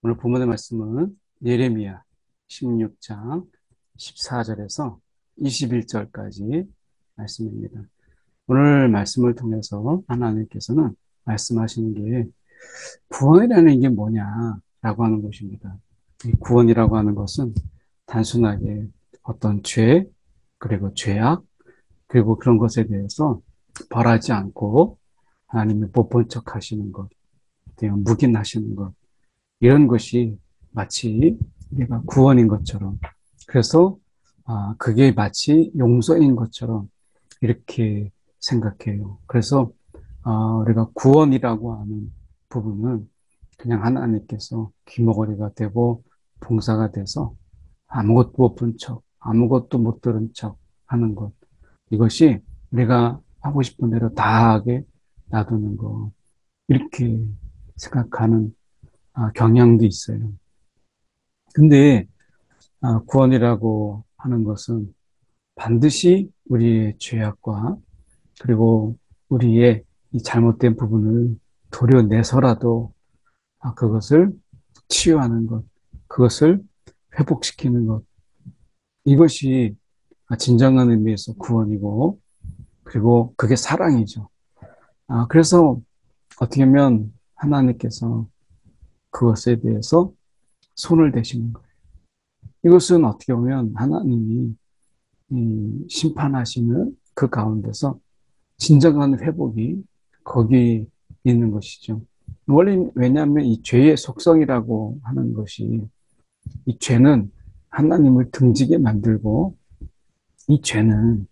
오늘 본문의 말씀은 예레미야 16장 14절에서 21절까지 말씀입니다. 오늘 말씀을 통해서 하나님께서는 말씀하시는 게 구원이라는 게 뭐냐라고 하는 것입니다. 이 구원이라고 하는 것은 단순하게 어떤 죄, 그리고 죄악, 그리고 그런 것에 대해서 벌하지 않고 하나님이 못 본 척 하시는 것, 묵인하시는 것, 이런 것이 마치 우리가 구원인 것처럼, 그래서 그게 마치 용서인 것처럼 이렇게 생각해요. 그래서 우리가 구원이라고 하는 부분은 그냥 하나님께서 귀머거리가 되고 봉사가 돼서 아무것도 못 본 척, 아무것도 못 들은 척 하는 것, 이것이 우리가 하고 싶은 대로 다 하게 놔두는 것, 이렇게 생각하는 경향도 있어요. 근데 구원이라고 하는 것은 반드시 우리의 죄악과 그리고 우리의 이 잘못된 부분을 도려내서라도 그것을 치유하는 것, 그것을 회복시키는 것, 이것이 진정한 의미에서 구원이고, 그리고 그게 사랑이죠. 그래서 어떻게 보면 하나님께서 그것에 대해서 손을 대시는 거예요. 이것은 어떻게 보면 하나님이 심판하시는 그 가운데서 진정한 회복이 거기 있는 것이죠. 원래 왜냐하면 이 죄의 속성이라고 하는 것이, 이 죄는 하나님을 등지게 만들고, 이 죄는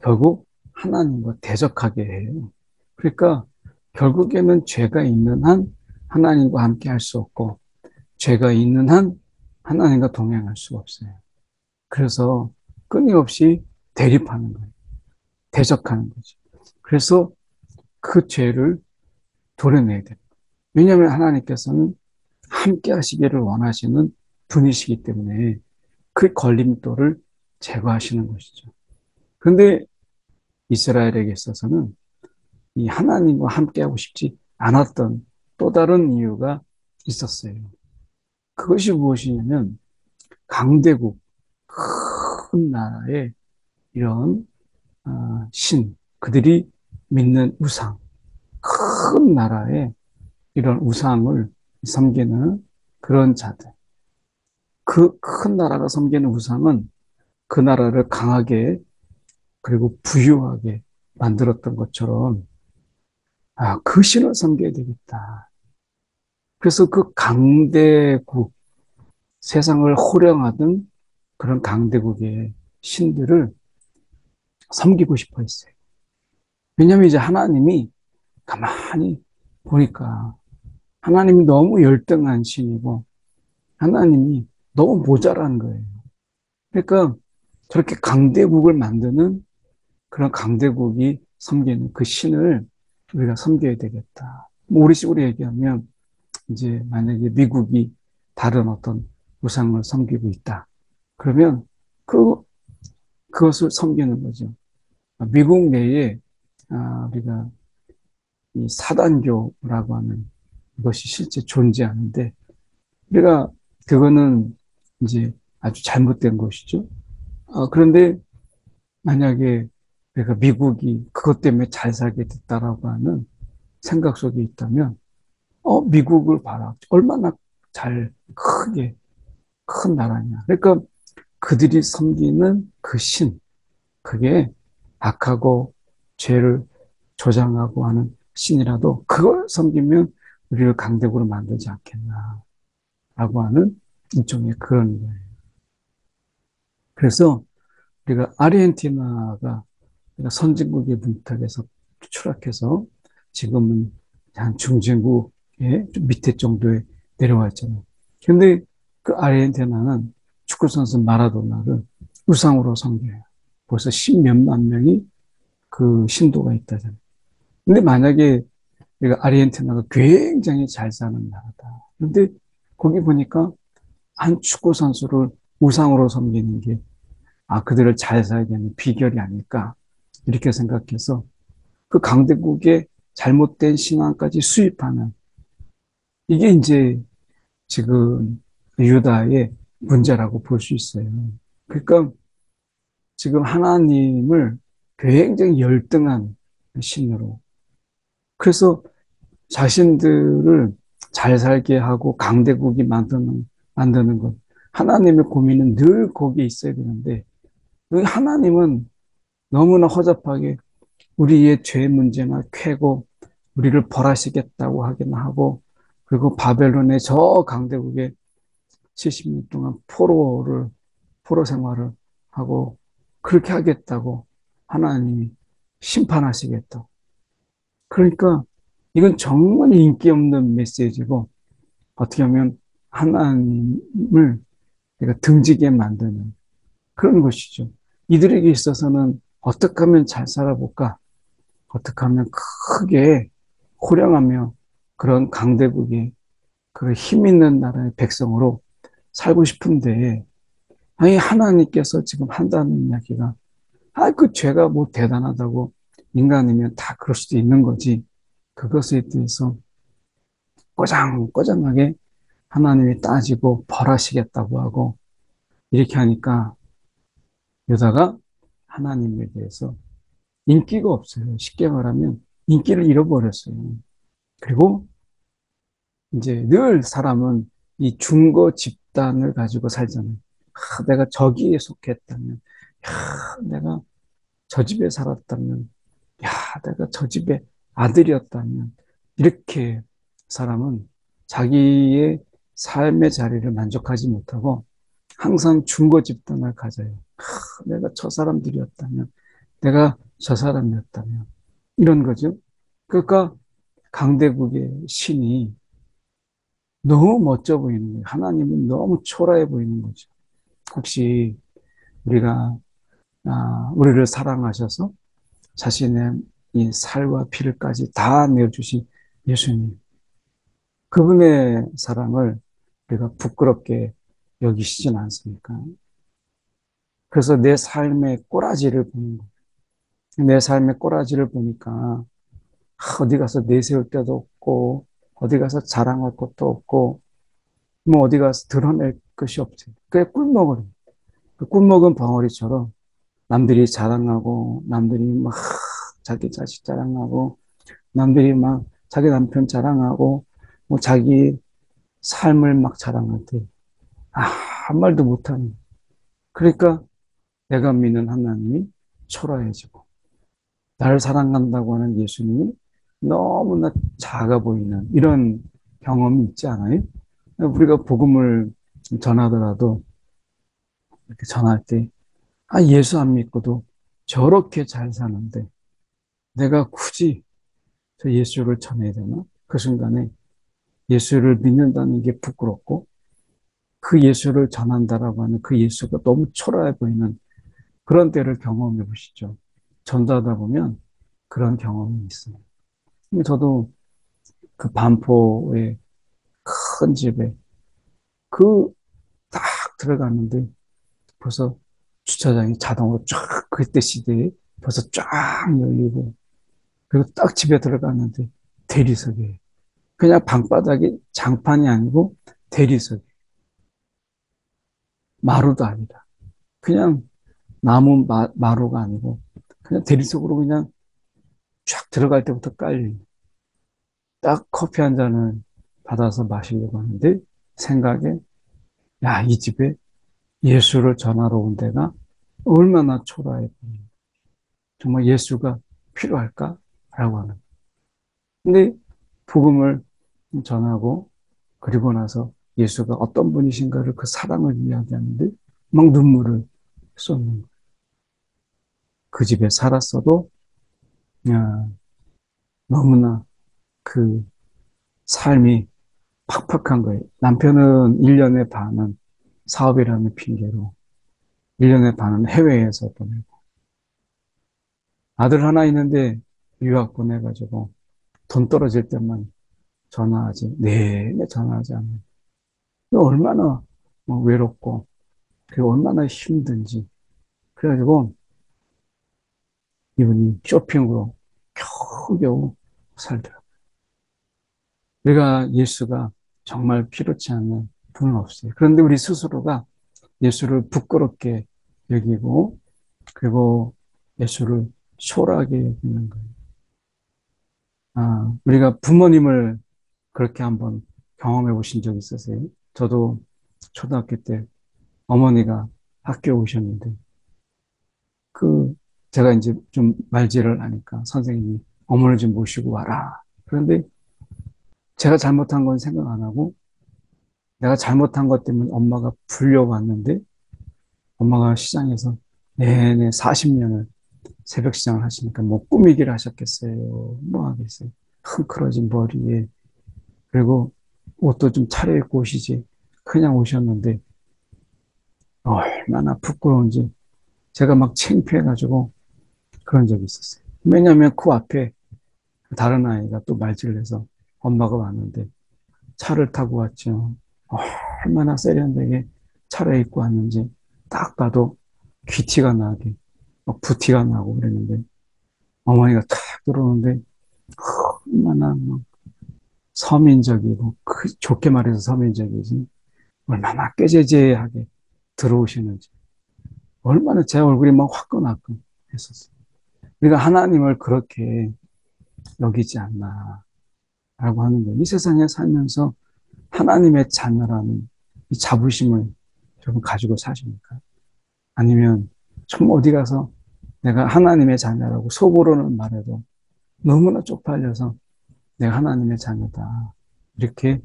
결국 하나님과 대적하게 해요. 그러니까 결국에는 죄가 있는 한 하나님과 함께 할 수 없고, 죄가 있는 한 하나님과 동행할 수 없어요. 그래서 끊임없이 대립하는 거예요. 대적하는 거죠. 그래서 그 죄를 도려내야 됩니다. 왜냐하면 하나님께서는 함께 하시기를 원하시는 분이시기 때문에 그 걸림돌을 제거하시는 것이죠. 그런데 이스라엘에게 있어서는 이 하나님과 함께하고 싶지 않았던 또 다른 이유가 있었어요. 그것이 무엇이냐면 강대국, 큰 나라의 이런 그들이 믿는 우상, 큰 나라의 이런 우상을 섬기는 그런 자들. 그 큰 나라가 섬기는 우상은 그 나라를 강하게 그리고 부유하게 만들었던 것처럼 그 신을 섬겨야 되겠다. 그래서 그 강대국, 세상을 호령하던 그런 강대국의 신들을 섬기고 싶어 했어요. 왜냐하면 이제 하나님이 가만히 보니까 하나님이 너무 열등한 신이고 하나님이 너무 모자란 거예요. 그러니까 저렇게 강대국을 만드는 그런 강대국이 섬기는 그 신을 우리가 섬겨야 되겠다. 뭐 우리 식으로 얘기하면 이제 만약에 미국이 다른 어떤 우상을 섬기고 있다. 그러면 그 그것을 섬기는 거죠. 미국 내에 우리가 이 사단교라고 하는 것이 실제 존재하는데 우리가 그거는 이제 아주 잘못된 것이죠. 그런데 만약에 내가 미국이 그것 때문에 잘 살게 됐다라고 하는 생각 속에 있다면, 미국을 봐라. 얼마나 잘 크게 큰 나라냐. 그러니까 그들이 섬기는 그 신, 그게 악하고 죄를 조장하고 하는 신이라도 그걸 섬기면 우리를 강대국으로 만들지 않겠나라고 하는 일종의 그런 거예요. 그래서 우리가 아르헨티나가 선진국의 문턱에서 추락해서 지금은 한 중진국의 좀 밑에 정도에 내려와 있잖아요. 근데 그 아르헨티나는 축구선수 마라도나를 우상으로 섬겨요. 벌써 십몇만 명이 그 신도가 있다잖아요. 근데 만약에 우리가 아르헨티나가 굉장히 잘 사는 나라다. 그런데 거기 보니까 한 축구 선수를 우상으로 섬기는 게 그들을 잘 살게 하는 비결이 아닐까 이렇게 생각해서 그 강대국의 잘못된 신앙까지 수입하는 이게 이제 지금 유다의 문제라고 볼 수 있어요. 그러니까 지금 하나님을 굉장히 열등한 신으로. 그래서 자신들을 잘 살게 하고 강대국이 만드는 것. 하나님의 고민은 늘 거기에 있어야 되는데, 여기 하나님은 너무나 허접하게 우리의 죄 문제나 캐고 우리를 벌하시겠다고 하긴 하고, 그리고 바벨론의 저 강대국에 70년 동안 포로 생활을 하고, 그렇게 하겠다고 하나님이 심판하시겠다고. 그러니까 이건 정말 인기 없는 메시지고, 어떻게 하면 하나님을 내가 등지게 만드는 그런 것이죠. 이들에게 있어서는 어떻게 하면 잘 살아볼까? 어떻게 하면 크게 호령하며 그런 강대국의 그 힘 있는 나라의 백성으로 살고 싶은데, 아니, 하나님께서 지금 한다는 이야기가, 그 죄가 뭐 대단하다고 인간이면 다 그럴 수도 있는 거지. 그것에 대해서 꼬장꼬장하게 하나님이 따지고 벌하시겠다고 하고, 이렇게 하니까 여자가 하나님에 대해서 인기가 없어요. 쉽게 말하면 인기를 잃어버렸어요. 그리고 이제 늘 사람은 이 중거 집단을 가지고 살잖아요. 내가 저기에 속했다면, 내가 저 집에 살았다면, 야, 내가 저 집의 아들이었다면, 이렇게 사람은 자기의 삶의 자리를 만족하지 못하고 항상 중거 집단을 가져요. 내가 저 사람들이었다면, 내가 저 사람이었다면, 이런 거죠. 그러니까 강대국의 신이 너무 멋져 보이는 거예요. 하나님은 너무 초라해 보이는 거죠. 혹시 우리가 우리를 사랑하셔서 자신의 이 살과 피를까지 다 내어주신 예수님, 그분의 사랑을 우리가 부끄럽게 여기시진 않습니까? 그래서 내 삶의 꼬라지를 보는 거예요. 내 삶의 꼬라지를 보니까 어디 가서 내세울 데도 없고 어디 가서 자랑할 것도 없고 뭐 어디 가서 드러낼 것이 없지. 그게 꿀먹으리. 그 꿀먹은 벙어리처럼 남들이 자랑하고 남들이 막 자기 자식 자랑하고 남들이 막 자기 남편 자랑하고 뭐 자기 삶을 막 자랑할 때 한 말도 못하는. 그러니까 내가 믿는 하나님이 초라해지고 나를 사랑한다고 하는 예수님이 너무나 작아 보이는 이런 경험이 있지 않아요? 우리가 복음을 전하더라도 이렇게 전할 때 예수 안 믿고도 저렇게 잘 사는데 내가 굳이 저 예수를 전해야 되나? 그 순간에 예수를 믿는다는 게 부끄럽고 그 예수를 전한다라고 하는 그 예수가 너무 초라해 보이는 그런 때를 경험해 보시죠. 전도하다 보면 그런 경험이 있어요. 저도 그 반포의 큰 집에 그 딱 들어갔는데 벌써 주차장이 자동으로 쫙 그때 시대에 벌써 쫙 열리고 그리고 딱 집에 들어갔는데 대리석이에요. 그냥 방바닥이 장판이 아니고 대리석, 마루도 아니다. 그냥 나무 마루가 아니고 그냥 대리석으로 그냥 쫙 들어갈 때부터 깔린 딱 커피 한 잔을 받아서 마시려고 하는데 생각에 이 집에 예수를 전하러 온 데가 얼마나 초라해 보이는 정말 예수가 필요할까라고 하는. 근데 복음을 전하고 그리고 나서 예수가 어떤 분이신가를 그 사랑을 이야기하는데 막 눈물을 쏟는 거예요. 그 집에 살았어도 야, 너무나 그 삶이 팍팍한 거예요. 남편은 1년의 반은 사업이라는 핑계로 1년의 반은 해외에서 보내고 아들 하나 있는데 유학 보내가지고 돈 떨어질 때만 전화하지 내내 전화하지 않는 얼마나 외롭고 그리고 얼마나 힘든지 그래가지고 이분이 쇼핑으로 겨우겨우 살더라고요. 우리가 예수가 정말 필요치 않은 분은 없어요. 그런데 우리 스스로가 예수를 부끄럽게 여기고, 그리고 예수를 초라하게 여기는 거예요. 우리가 부모님을 그렇게 한번 경험해 보신 적 있으세요? 저도 초등학교 때 어머니가 학교에 오셨는데, 그, 제가 이제 좀 말질을 하니까 선생님이 어머니 좀 모시고 와라. 그런데 제가 잘못한 건 생각 안 하고, 내가 잘못한 것 때문에 엄마가 불려왔는데, 엄마가 시장에서 내내 40년을 새벽 시장을 하시니까 뭐 꾸미기를 하셨겠어요. 뭐 하겠어요. 흥크러진 머리에. 그리고 옷도 좀 차려입고 오시지. 그냥 오셨는데, 얼마나 부끄러운지 제가 막 창피해가지고 그런 적이 있었어요. 왜냐하면 그 앞에 다른 아이가 또 말질을 해서 엄마가 왔는데 차를 타고 왔죠. 얼마나 세련되게 차려입고 왔는지 딱 봐도 귀티가 나게 막 부티가 나고 그랬는데 어머니가 탁 들어오는데 얼마나 막 서민적이고 좋게 말해서 서민적이지 얼마나 꾀재재하게 들어오시는지 얼마나 제 얼굴이 막 화끈화끈 했었어요. 우리가 하나님을 그렇게 여기지 않나라고 하는 거예요. 이 세상에 살면서 하나님의 자녀라는 이 자부심을 여러분 가지고 사십니까? 아니면 좀 어디 가서 내가 하나님의 자녀라고 속으로는 말해도 너무나 쪽팔려서 내가 하나님의 자녀다. 이렇게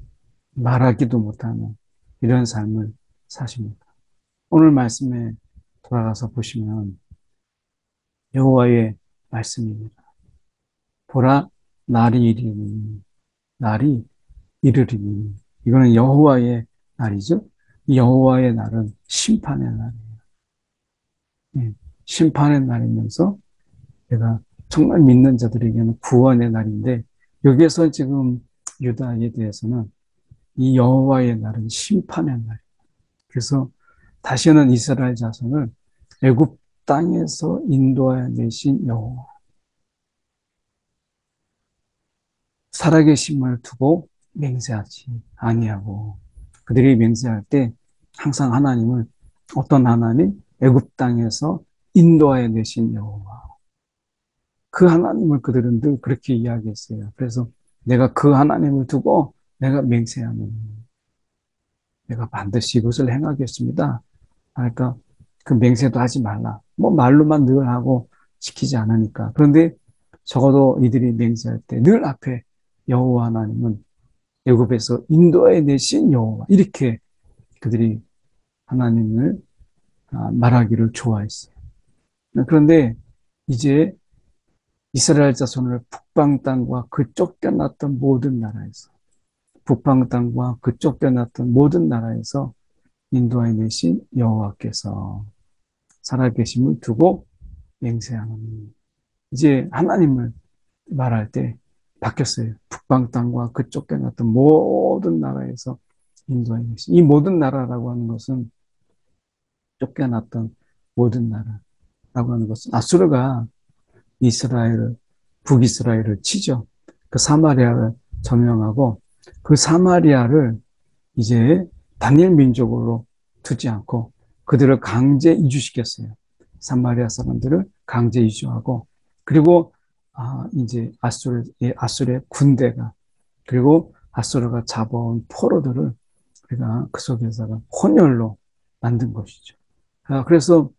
말하기도 못하는 이런 삶을 사십니까? 오늘 말씀에 돌아가서 보시면 여호와의 말씀입니다. 보라, 날이 이르니, 날이 이르리니. 이거는 여호와의 날이죠. 이 여호와의 날은 심판의 날이에요. 예, 심판의 날이면서 내가 정말 믿는 자들에게는 구원의 날인데 여기에서 지금 유다에 대해서는 이 여호와의 날은 심판의 날. 그래서 다시는 이스라엘 자손을 애굽 땅에서 인도하여 내신 여호와 살아계심을 두고 맹세하지 아니하고 그들이 맹세할 때 항상 하나님을 어떤 하나님? 애굽 땅에서 인도하여 내신 여호와 그 하나님을 그들은 늘 그렇게 이야기했어요. 그래서 내가 그 하나님을 두고 내가 맹세하는 내가 반드시 이것을 행하겠습니다. 그러니까 그 맹세도 하지 말라. 뭐 말로만 늘 하고 지키지 않으니까. 그런데 적어도 이들이 맹세할 때 늘 앞에 여호와 하나님은 애굽에서 인도해 내신 여호와 이렇게 그들이 하나님을 말하기를 좋아했어요. 그런데 이제 이스라엘 자손을 북방 땅과 그 쫓겨났던 모든 나라에서 북방 땅과 그 쫓겨났던 모든 나라에서 인도해 내신 여호와께서 살아계심을 두고 맹세하는 이제 하나님을 말할 때 바뀌었어요. 북방 땅과 그 쫓겨났던 모든 나라에서 인도해 내신 이 모든 나라라고 하는 것은 쫓겨났던 모든 나라라고 하는 것은 아수르가 이스라엘을 북이스라엘을 치죠. 그 사마리아를 점령하고 그 사마리아를 이제 단일 민족으로 두지 않고 그들을 강제 이주시켰어요. 사마리아 사람들을 강제 이주하고 그리고 이제 아수르의 군대가 그리고 아수르가 잡아온 포로들을 우리가 그 속에다가 혼혈로 만든 것이죠. 그래서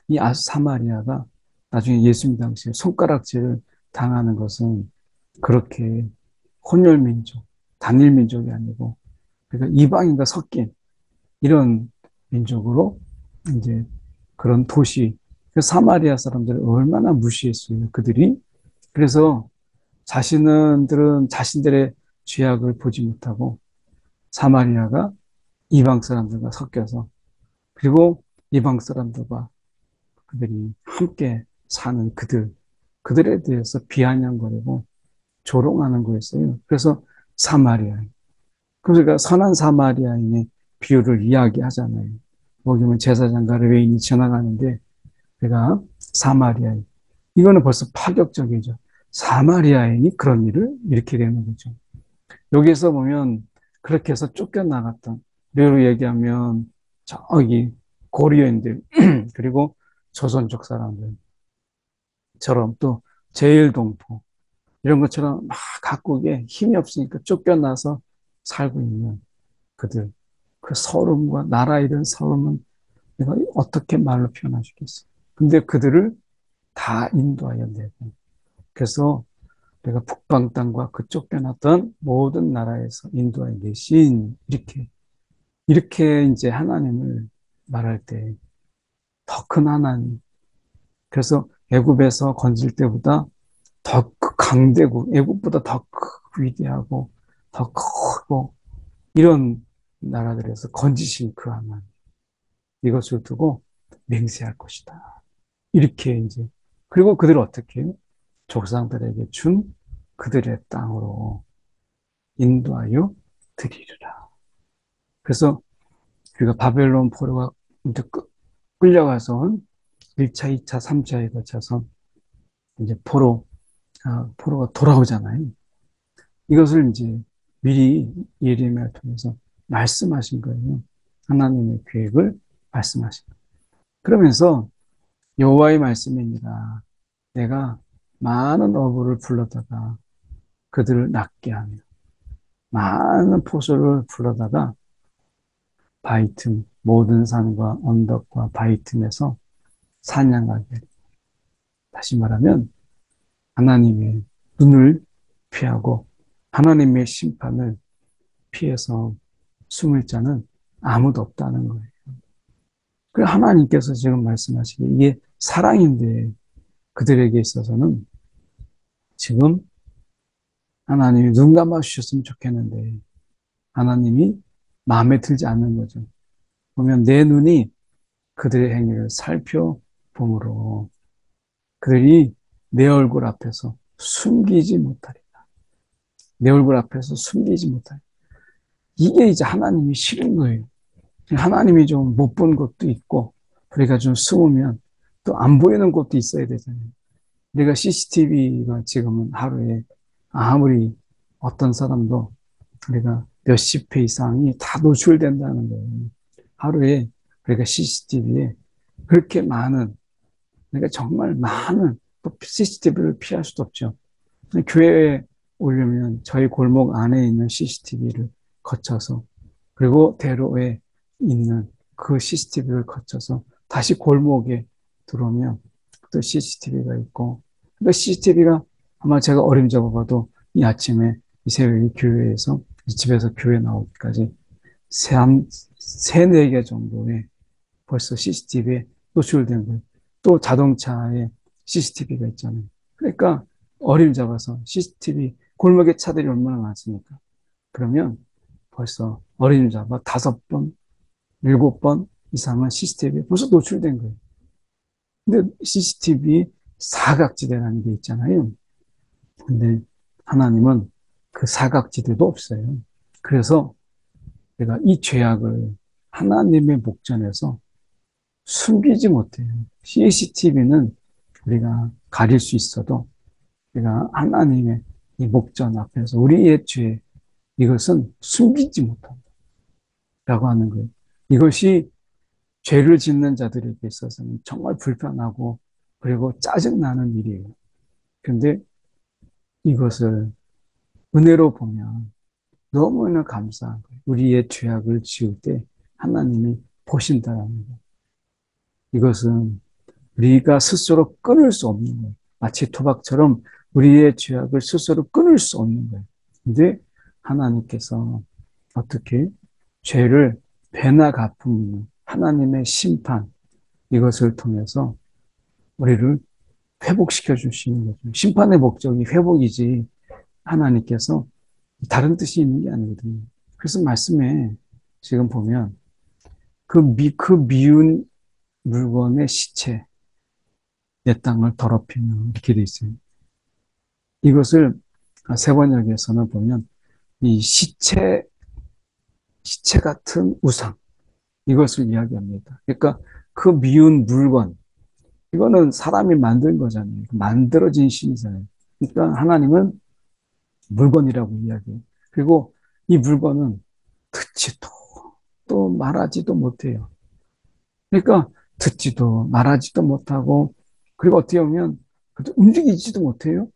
이 사마리아가 나중에 예수님 당시에 손가락질을 당하는 것은 그렇게 혼혈민족, 단일민족이 아니고 그러니까 이방인과 섞인 이런 민족으로 이제 그런 도시, 그 사마리아 사람들을 얼마나 무시했어요, 그들이. 그래서 자신들은 자신들의 죄악을 보지 못하고 사마리아가 이방 사람들과 섞여서 그리고 이방 사람들과 그들이 함께 사는 그들에 대해서 비아냥거리고 조롱하는 거였어요. 그래서 사마리아인. 그러니까 선한 사마리아인의 비유를 이야기하잖아요. 보면 제사장과 레위인이 지나가는데 내가 사마리아인. 이거는 벌써 파격적이죠. 사마리아인이 그런 일을 이렇게 되는 거죠. 여기에서 보면 그렇게 해서 쫓겨나갔던, 류로 얘기하면 저기 고려인들 그리고 조선족 사람들처럼 또 제일동포 이런 것처럼 막 각국에 힘이 없으니까 쫓겨나서 살고 있는 그들, 그 서름과 나라 이런 서름은 내가 어떻게 말로 표현할 수 있겠어. 근데 그들을 다 인도하여 내고, 그래서 내가 북방 땅과 그 쫓겨났던 모든 나라에서 인도하여 내신, 이렇게 이제 하나님을 말할 때 더 큰 하나님. 그래서 애굽에서 건질 때보다 더 강대국, 애굽보다 더 위대하고 더 크고 이런 나라들에서 건지신 그 하나님. 이것을 두고 맹세할 것이다. 이렇게 이제, 그리고 그들을 어떻게 해요? 조상들에게 준 그들의 땅으로 인도하여 드리리라. 그래서 우리가 바벨론 포로가 이제 끌려가서 1차, 2차, 3차에 거쳐서 이제 포로가 돌아오잖아요. 이것을 이제 미리 예레미야를 통해서 말씀하신 거예요. 하나님의 계획을 말씀하신 거예요. 그러면서 여호와의 말씀이니라. 내가 많은 어부를 불러다가 그들을 낫게 하며 많은 포수를 불러다가 바위 틈, 모든 산과 언덕과 바위 틈에서 사냥하게. 다시 말하면 하나님의 눈을 피하고 하나님의 심판을 피해서 숨을 자는 아무도 없다는 거예요. 그 하나님께서 지금 말씀하시기에 이게 사랑인데 그들에게 있어서는 지금 하나님이 눈 감아 주셨으면 좋겠는데 하나님이 마음에 들지 않는 거죠. 보면 내 눈이 그들의 행위를 살펴보므로 그들이 내 얼굴 앞에서 숨기지 못하리라. 내 얼굴 앞에서 숨기지 못하리라. 이게 이제 하나님이 싫은 거예요. 하나님이 좀 못 본 것도 있고 우리가 좀 숨으면 또 안 보이는 것도 있어야 되잖아요. 우리가 CCTV가 지금은 하루에 아무리 어떤 사람도 우리가 몇십 회 이상이 다 노출된다는 거예요. 하루에 우리가 CCTV에 그렇게 많은, 그러니까 정말 많은, 또 CCTV를 피할 수도 없죠. 교회에 오려면 저희 골목 안에 있는 CCTV를 거쳐서, 그리고 대로에 있는 그 CCTV를 거쳐서 다시 골목에 들어오면 또 CCTV가 있고, 그 CCTV가 아마 제가 어림잡아봐도 이 아침에 이 새벽에 교회에서 집에서 교회 나오기까지 세네 개 정도의 벌써 CCTV에 노출된 거예요. 또 자동차에 CCTV가 있잖아요. 그러니까 어림잡아서 CCTV, 골목에 차들이 얼마나 많습니까? 그러면 벌써 어림잡아 5번, 7번 이상은 CCTV에 벌써 노출된 거예요. 근데 CCTV 사각지대라는 게 있잖아요. 근데 하나님은 그 사각지대도 없어요. 그래서 내가 이 죄악을 하나님의 목전에서 숨기지 못해요. CCTV는 우리가 가릴 수 있어도 우리가 하나님의 이 목전 앞에서 우리의 죄, 이것은 숨기지 못한다라고 하는 거예요. 이것이 죄를 짓는 자들에게 있어서는 정말 불편하고 그리고 짜증나는 일이에요. 그런데 이것을 은혜로 보면 너무나 감사한 거예요. 우리의 죄악을 지을 때 하나님이 보신다라는 거예요. 이것은 우리가 스스로 끊을 수 없는 거예요. 마치 토박처럼 우리의 죄악을 스스로 끊을 수 없는 거예요. 근데 하나님께서 어떻게 죄를 배나 갚음, 하나님의 심판, 이것을 통해서 우리를 회복시켜 주시는 거죠. 심판의 목적이 회복이지 하나님께서 다른 뜻이 있는 게 아니거든요. 그래서 말씀에 지금 보면 그 미운 물건의 시체, 내 땅을 더럽히며 이렇게 돼 있어요. 이것을 세번역에서는 보면 이 시체 같은 우상, 이것을 이야기합니다. 그러니까 그 미운 물건, 이거는 사람이 만든 거잖아요. 만들어진 신이잖아요. 그러니까 하나님은 물건이라고 이야기해요. 그리고 이 물건은 듣지도 또 말하지도 못해요. 그러니까 듣지도 말하지도 못하고 그리고 어떻게 보면 움직이지도 못해요.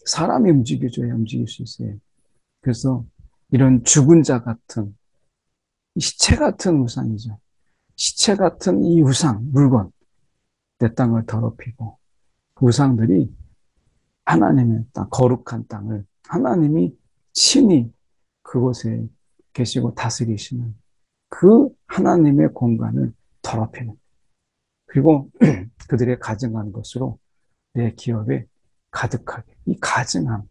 사람이 움직여줘야 움직일 수 있어요. 그래서 이런 죽은 자 같은 시체 같은 우상이죠. 시체 같은 이 우상, 물건, 내 땅을 더럽히고 그 우상들이 하나님의 땅, 거룩한 땅을 하나님이 친히 그곳에 계시고 다스리시는 그 하나님의 공간을 더럽히는 그리고 그들의 가증한 것으로 내 기업에 가득하게 이 가증한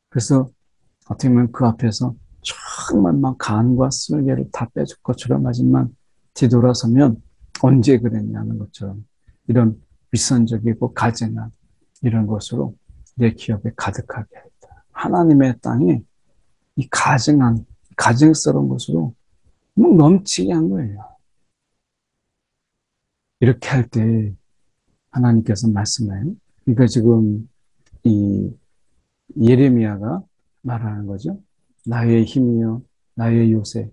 그래서 어떻게 보면 그 앞에서 정말 막 간과 쓸개를 다 빼줄 것처럼 하지만 뒤돌아서면 언제 그랬냐는 것처럼 이런 위선적이고 가증한 이런 것으로 내 기업에 가득하게 했다. 하나님의 땅에 이 가증한 가증스러운 것으로 막 넘치게 한 거예요. 이렇게 할 때 하나님께서 말씀해요. 그러니까 지금 이 예레미야가 말하는 거죠. 나의 힘이요, 나의 요새,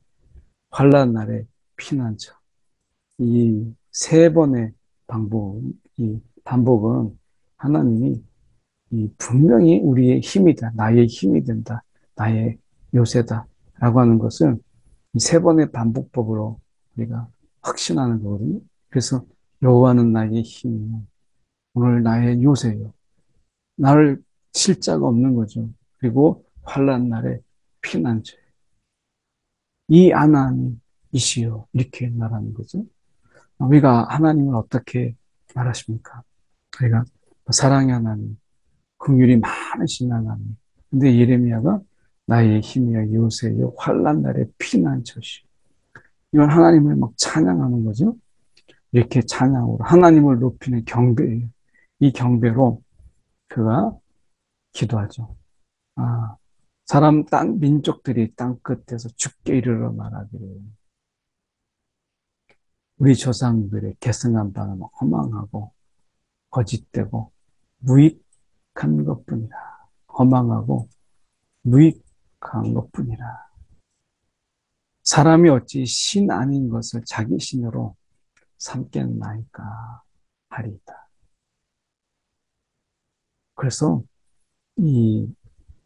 환난 날의 피난처. 이 세 번의 이 반복은 하나님이 이 분명히 우리의 힘이다, 나의 힘이 된다, 나의 요새다, 라고 하는 것을 이 세 번의 반복법으로 우리가 확신하는 거거든요. 그래서 여호와는 나의 힘이요, 오늘 나의 요새요. 나를 칠 자가 없는 거죠. 그리고 환난 날에 피난처. 이 하나님이시여 이렇게 말하는 거죠. 우리가 하나님을 어떻게 말하십니까? 우리가 사랑의 하나님, 긍휼이 많으신 하나님. 근데 예레미야가 나의 힘이여 요새여 환난 날에 피난처시. 이건 하나님을 막 찬양하는 거죠. 이렇게 찬양으로 하나님을 높이는 경배예요. 이 경배로 그가 기도하죠. 아, 민족들이 땅 끝에서 죽게 이르러 말하기를 우리 조상들의 계승한 바는 허망하고 거짓되고 무익한 것뿐이라. 허망하고 무익한 것뿐이라. 사람이 어찌 신 아닌 것을 자기 신으로 삼겠나이까 하리이다. 그래서 이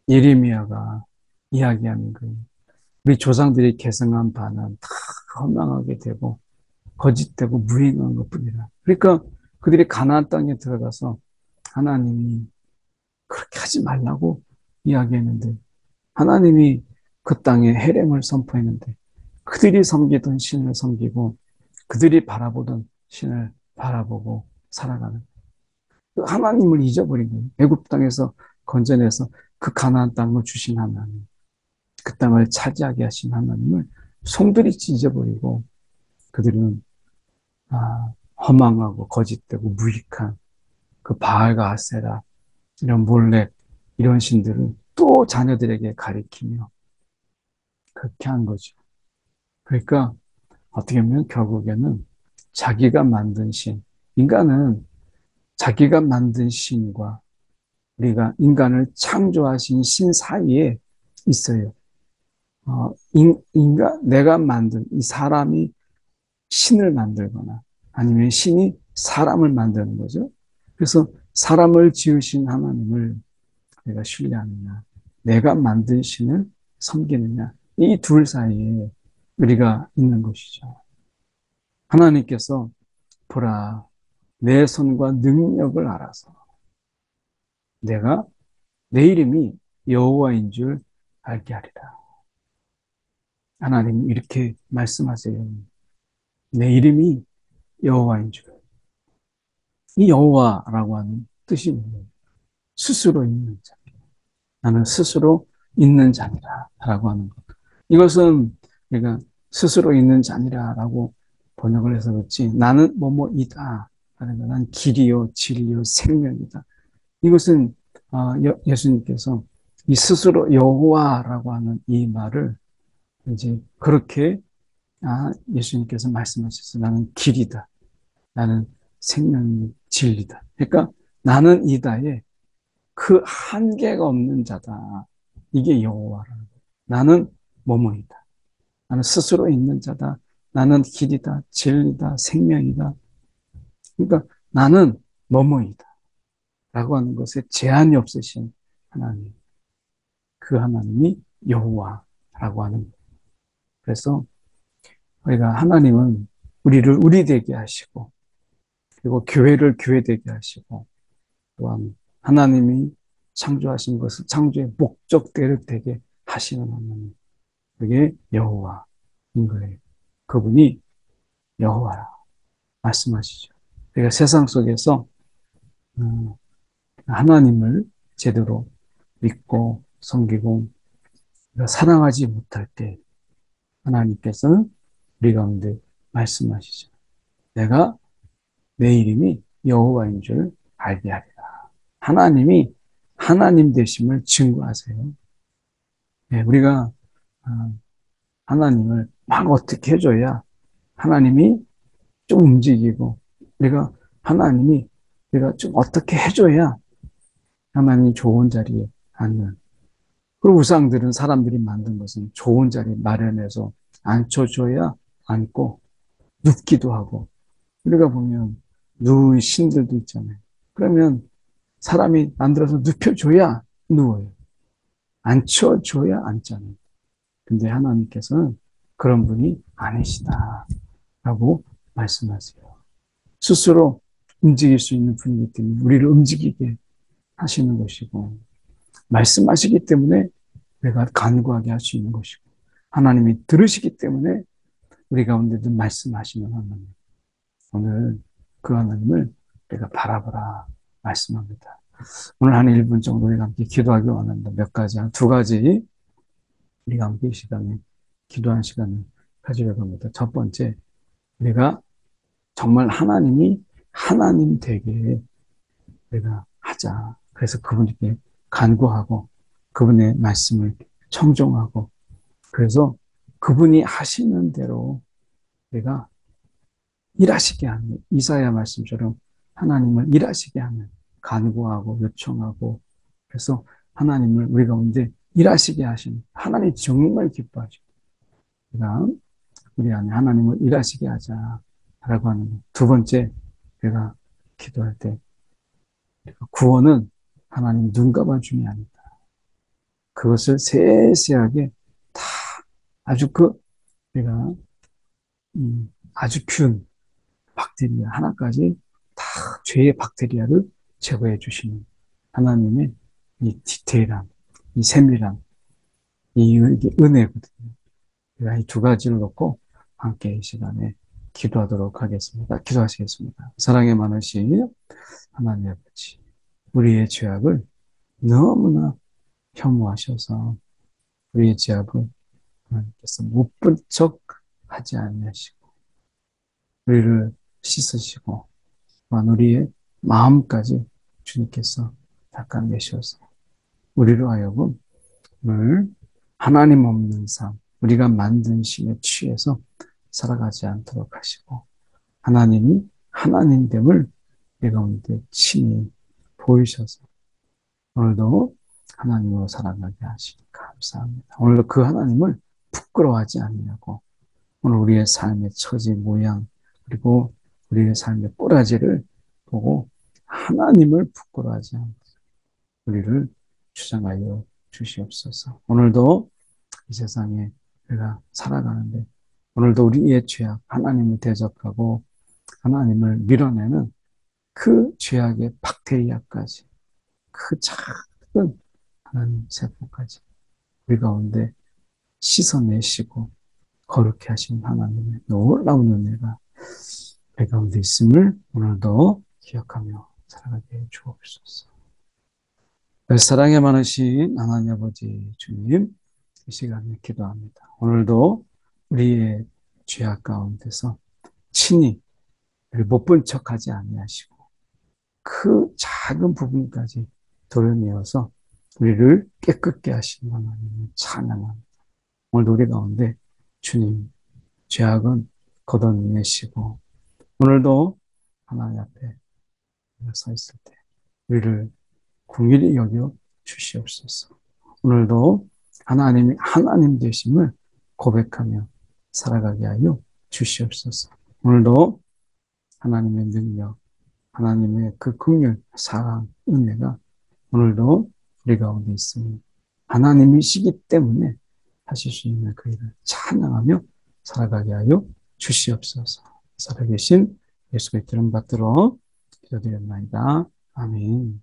예레미야가 이야기하는 거예요. 우리 조상들이 계승한 바는 다 허망하게 되고 거짓되고 무행한 것뿐이라. 그러니까 그들이 가나안 땅에 들어가서 하나님이 그렇게 하지 말라고 이야기했는데 하나님이 그 땅에 해렘을 선포했는데 그들이 섬기던 신을 섬기고 그들이 바라보던 신을 바라보고 살아가는 그 하나님을 잊어버린 거예요. 애굽 땅에서 건져내서 그 가나안 땅을 주신 하나님, 그 땅을 차지하게 하신 하나님을 송두리째 잊어버리고 그들은 허망하고 거짓되고 무익한 그 바알과 아세라 이런 몰렉 이런 신들을 또 자녀들에게 가리키며 그렇게 한 거죠. 그러니까 어떻게 보면 결국에는 자기가 만든 신, 인간은 자기가 만든 신과 우리가 인간을 창조하신 신 사이에 있어요. 내가 만든 이 사람이 신을 만들거나 아니면 신이 사람을 만드는 거죠. 그래서 사람을 지으신 하나님을 내가 신뢰하느냐, 내가 만든 신을 섬기느냐, 이 둘 사이에 우리가 있는 것이죠. 하나님께서 보라, 내 손과 능력을 알아서 내가 내 이름이 여호와인 줄 알게 하리라. 하나님 이렇게 말씀하세요. 내 이름이 여호와인 줄. 이 여호와라고 하는 뜻이 뭐예요? 스스로 있는 자. 나는 스스로 있는 자니라라고 하는 것. 이것은 내가 스스로 있는 자니라라고 번역을 해서 그렇지 나는 뭐뭐이다. 난 길이요 진리요 생명이다. 이것은 예수님께서 이 스스로 여호와라고 하는 이 말을 이제 그렇게 예수님께서 말씀하셨어요. 나는 길이다. 나는 생명 진리다. 그러니까 나는 이다에 그 한계가 없는 자다. 이게 여호와라는 거예요. 나는 뭐뭐이다. 나는 스스로 있는 자다. 나는 길이다, 진리다, 생명이다. 그러니까 나는 뭐뭐이다. 라고 하는 것에 제한이 없으신 하나님. 그 하나님이 여호와라고 하는 거예요. 그래서 우리가 하나님은 우리를 우리 되게 하시고, 그리고 교회를 교회 되게 하시고, 또한 하나님이 창조하신 것을 창조의 목적대로 되게 하시는 하나님. 그게 여호와인 거예요. 그분이 여호와라 말씀하시죠. 우리가 세상 속에서 하나님을 제대로 믿고 섬기고 사랑하지 못할 때 하나님께서는 우리 가운데 말씀하시죠. 내가 내 이름이 여호와인 줄 알게 하리라. 하나님이 하나님 되심을 증거하세요. 네, 우리가 하나님을 막 어떻게 해줘야 하나님이 좀 움직이고 우리가 하나님이 우리가 좀 어떻게 해줘야 하나님이 좋은 자리에 앉는. 그리고 우상들은 사람들이 만든 것은 좋은 자리 마련해서 앉혀줘야 앉고 눕기도 하고 우리가 보면 누운 신들도 있잖아요. 그러면 사람이 만들어서 눕혀줘야 누워요. 앉혀줘야 앉잖아요. 근데 하나님께서는 그런 분이 아니시다라고 말씀하세요. 스스로 움직일 수 있는 분이기 때문에 우리를 움직이게 하시는 것이고 말씀하시기 때문에 우리가 간구하게 할 수 있는 것이고 하나님이 들으시기 때문에 우리 가운데도 말씀하시는 하나님. 오늘 그 하나님을 우리가 바라보라 말씀합니다. 오늘 한 1분 정도 우리가 함께 기도하기 원합니다. 몇 가지, 한 두 가지 우리가 함께 이 시간에 기도하는 시간을 가지려고 합니다. 첫 번째, 우리가 정말 하나님이 하나님 되게 우리가 하자. 그래서 그분에게 간구하고 그분의 말씀을 청종하고 그래서 그분이 하시는 대로 우리가 일하시게 하는 이사야 말씀처럼 하나님을 일하시게 하는 간구하고 요청하고 그래서 하나님을 우리 가운데 일하시게 하시는 하나님 정말 기뻐하시고 우리가 우리 안에 하나님을 일하시게 하자라고 하는 것. 두 번째 우리가 기도할 때 구원은 하나님 눈 감아줌이 아니다. 그것을 세세하게 다 아주 우리가 아주 균 박테리아 하나까지 다 죄의 박테리아를 제거해 주시는 하나님의 이 디테일함, 이 세밀함, 이게 은혜거든요. 우리가 이 두 가지를 놓고 함께 이 시간에 기도하도록 하겠습니다. 기도하시겠습니다. 사랑에 많으신 하나님 아버지, 우리의 죄악을 너무나 혐오하셔서 우리의 죄악을 하나님께서 못 본 척 하지 않으시고 우리를 씻으시고 또한 우리의 마음까지 주님께서 닦아내셔서 우리로 하여금 오늘 하나님 없는 삶, 우리가 만든 신에 취해서 살아가지 않도록 하시고 하나님이 하나님됨을 내 가운데 친히 보이셔서 오늘도 하나님으로 살아가게 하시니 감사합니다. 오늘도 그 하나님을 부끄러워하지 않냐고 오늘 우리의 삶의 처지 모양 그리고 우리의 삶의 꼬라지를 보고 하나님을 부끄러워하지 않고 우리를 주장하여 주시옵소서. 오늘도 이 세상에 우리가 살아가는데 오늘도 우리의 죄악 하나님을 대적하고 하나님을 밀어내는 그 죄악의 박테리아까지 그 작은 하나님 세포까지 우리 가운데 씻어내시고 거룩해 하신 하나님의 놀라운 은혜가 우리 가운데 있음을 오늘도 기억하며 살아가게 해 주옵소서. 사랑에 많으신 하나님 아버지 주님 이 시간에 기도합니다. 오늘도 우리의 죄악 가운데서 친히 못 본 척하지 아니하시고 그 작은 부분까지 도려내어서 우리를 깨끗게 하신 하나님을 찬양합니다. 오늘 우리 가운데 주님 죄악은 걷어내시고 오늘도 하나님 앞에 서 있을 때 우리를 긍휼히 여겨 주시옵소서. 오늘도 하나님이 하나님 되심을 고백하며 살아가게 하여 주시옵소서. 오늘도 하나님의 능력, 하나님의 그 긍휼, 사랑, 은혜가 오늘도 우리 가운데 있으니 하나님이시기 때문에 하실 수 있는 그 일을 찬양하며 살아가게 하여 주시옵소서. 살아계신 예수 그리스도를 받들어 기도드렸나이다. 아멘.